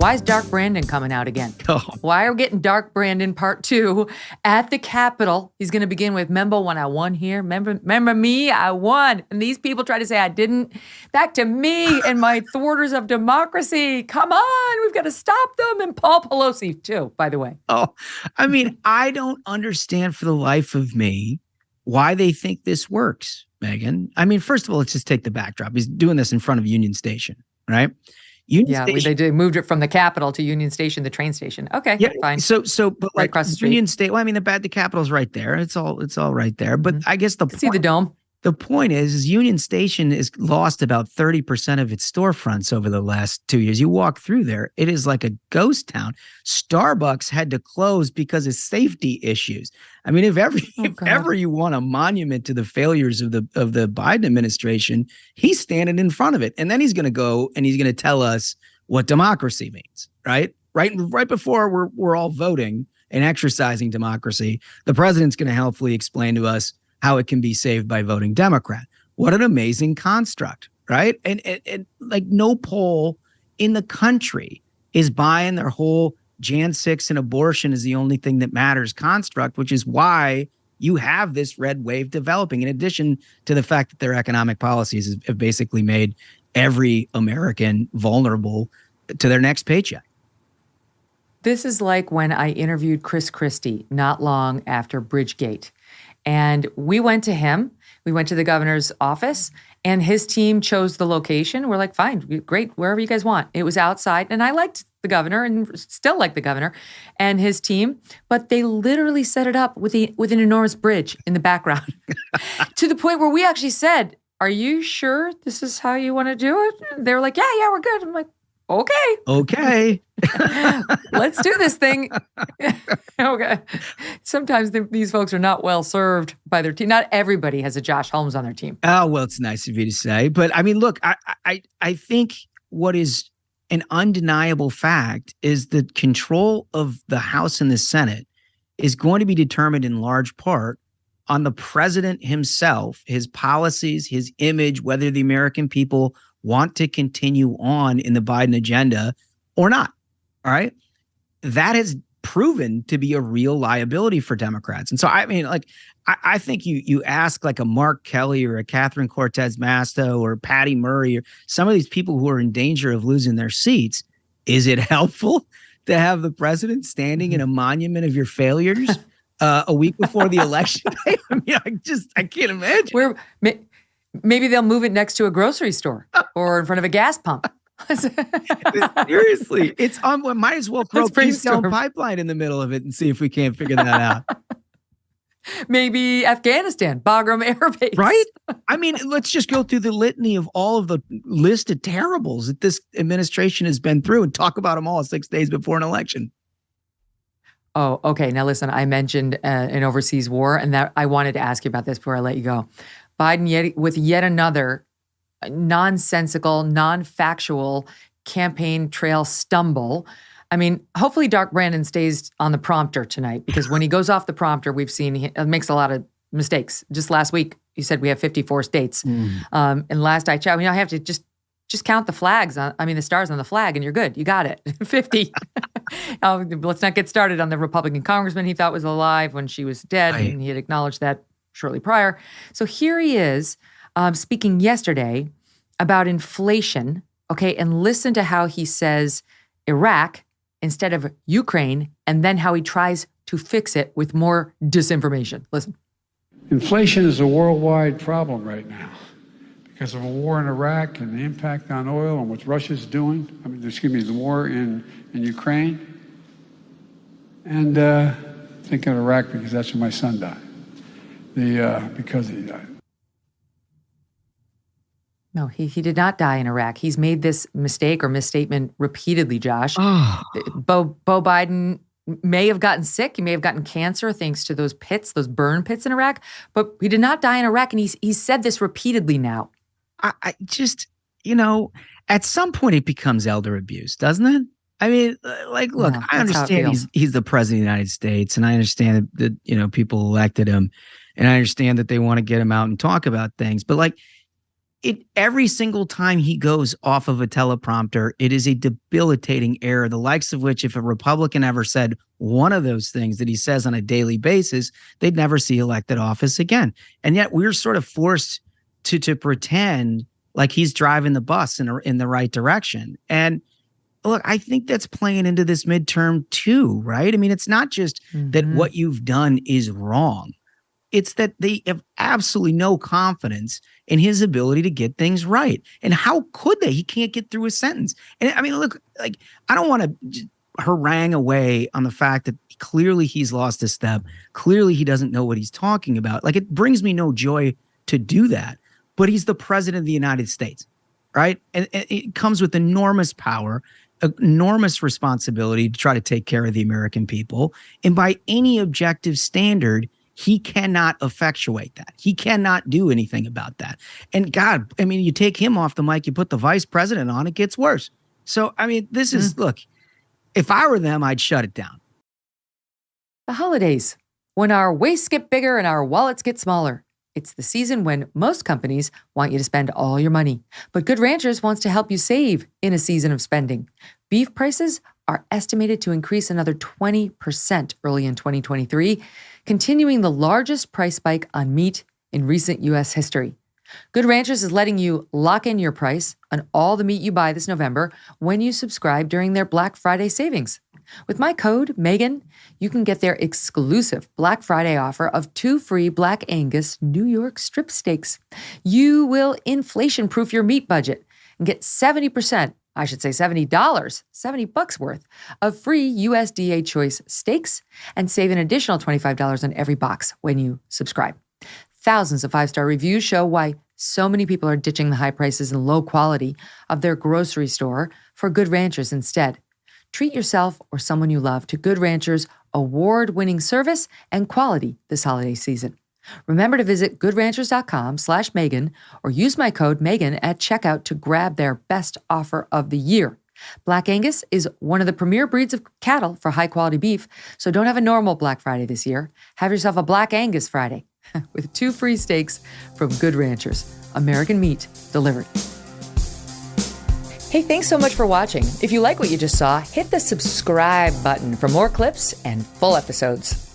Why is Dark Brandon coming out again? Oh. Why are we getting Dark Brandon part 2 at the Capitol? He's going to begin with, remember when I won here? Remember me? I won. And these people try to say I didn't. Back to me and my thwarters of democracy. Come on, we've got to stop them. And Paul Pelosi, too, by the way. Oh, I mean, I don't understand for the life of me why they think this works, Megyn. I mean, first of all, let's just take the backdrop. He's doing this in front of Union Station, right? They moved it from the Capitol to Union Station, the train station. Okay, yeah, fine. So, but right like across the street. Union State. Well, I mean, the Capitol's right there. It's all right there. But I guess See the dome. The point is Union Station has lost about 30% of its storefronts over the last 2 years. You walk through there, it is like a ghost town. Starbucks had to close because of safety issues. I mean, if ever you want a monument to the failures of the Biden administration, he's standing in front of it. And then he's going to go and he's going to tell us what democracy means, right? Right before we're all voting and exercising democracy, the president's going to helpfully explain to us how it can be saved by voting Democrat. What an amazing construct, right? And like no poll in the country is buying their whole Jan 6 and abortion is the only thing that matters construct, which is why you have this red wave developing, in addition to the fact that their economic policies have basically made every American vulnerable to their next paycheck. This is like when I interviewed Chris Christie not long after Bridgegate. And we went to him, we went to the governor's office, and his team chose the location. We're like, fine, great, wherever you guys want. It was outside, and I liked the governor and still like the governor and his team, but they literally set it up with an enormous bridge in the background to the point where we actually said, are you sure this is how you want to do it? They were like, yeah, we're good. I'm like, okay. Let's do this thing. Okay. Sometimes these folks are not well served by their team. Not everybody has a Josh Holmes on their team. Oh, well, it's nice of you to say. But I mean, look, I think what is an undeniable fact is that control of the House and the Senate is going to be determined in large part on the president himself, his policies, his image, whether the American people want to continue on in the Biden agenda or not. All right. That has proven to be a real liability for Democrats. And so, I mean, like, I think you ask like a Mark Kelly or a Catherine Cortez Masto or Patty Murray or some of these people who are in danger of losing their seats, is it helpful to have the president standing in a monument of your failures a week before the election? I mean, I can't imagine. Maybe they'll move it next to a grocery store or in front of a gas pump. Seriously, it's on. Might as well throw Keystone Pipeline in the middle of it and see if we can't figure that out. Maybe Afghanistan, Bagram Air Base. Right? I mean, let's just go through the litany of all of the listed terribles that this administration has been through and talk about them all 6 days before an election. Oh, okay. Now listen, I mentioned an overseas war, and that I wanted to ask you about this before I let you go. Biden with yet another nonsensical, non-factual campaign trail stumble. I mean, hopefully Dark Brandon stays on the prompter tonight, because when he goes off the prompter, we've seen he makes a lot of mistakes. Just last week, he said we have 54 states. And last I checked, I have to just count the flags, the stars on the flag, and you're good. You got it. 50. Let's not get started on the Republican congressman he thought was alive when she was dead, and he had acknowledged that shortly prior. So here he is speaking yesterday about inflation, okay, and listen to how he says Iraq instead of Ukraine, and then how he tries to fix it with more disinformation. Listen. Inflation is a worldwide problem right now because of a war in Iraq and the impact on oil and what Russia's doing. The war in Ukraine. And thinking of Iraq because that's where my son died. Because he died. No, he did not die in Iraq. He's made this mistake or misstatement repeatedly, Josh. Beau Biden may have gotten sick. He may have gotten cancer thanks to those burn pits in Iraq, but he did not die in Iraq. And he's said this repeatedly now. I just, at some point it becomes elder abuse, doesn't it? I mean, like, look, I understand he's the president of the United States, and I understand that, people elected him, and I understand that they want to get him out and talk about things, but like, every single time he goes off of a teleprompter, it is a debilitating error, the likes of which if a Republican ever said one of those things that he says on a daily basis, they'd never see elected office again. And yet we're sort of forced to pretend like he's driving the bus in the right direction. And look, I think that's playing into this midterm too, right? I mean, it's not just that what you've done is wrong. It's that they have absolutely no confidence in his ability to get things right. And how could they? He can't get through a sentence. And I mean, look, like, I don't want to harangue away on the fact that clearly he's lost a step. Clearly he doesn't know what he's talking about. Like, it brings me no joy to do that. But he's the president of the United States, right? And it comes with enormous power, enormous responsibility to try to take care of the American people. And by any objective standard, he cannot effectuate that. He cannot do anything about that. And God, I mean, you take him off the mic, you put the vice president on, it gets worse. So, I mean, this is, look, if I were them, I'd shut it down. The holidays, when our waists get bigger and our wallets get smaller. It's the season when most companies want you to spend all your money. But Good Ranchers wants to help you save in a season of spending. Beef prices are estimated to increase another 20% early in 2023, continuing the largest price spike on meat in recent U.S. history. Good Ranchers is letting you lock in your price on all the meat you buy this November when you subscribe during their Black Friday savings. With my code, Megyn, you can get their exclusive Black Friday offer of 2 free Black Angus New York strip steaks. You will inflation-proof your meat budget and get $70, $70 worth of free USDA choice steaks and save an additional $25 on every box when you subscribe. Thousands of 5-star reviews show why so many people are ditching the high prices and low quality of their grocery store for Good Ranchers instead. Treat yourself or someone you love to Good Ranchers' award-winning service and quality this holiday season. Remember to visit goodranchers.com/Megyn or use my code Megyn at checkout to grab their best offer of the year. Black Angus is one of the premier breeds of cattle for high-quality beef, so don't have a normal Black Friday this year. Have yourself a Black Angus Friday with 2 free steaks from Good Ranchers. American meat delivered. Hey, thanks so much for watching. If you like what you just saw, hit the subscribe button for more clips and full episodes.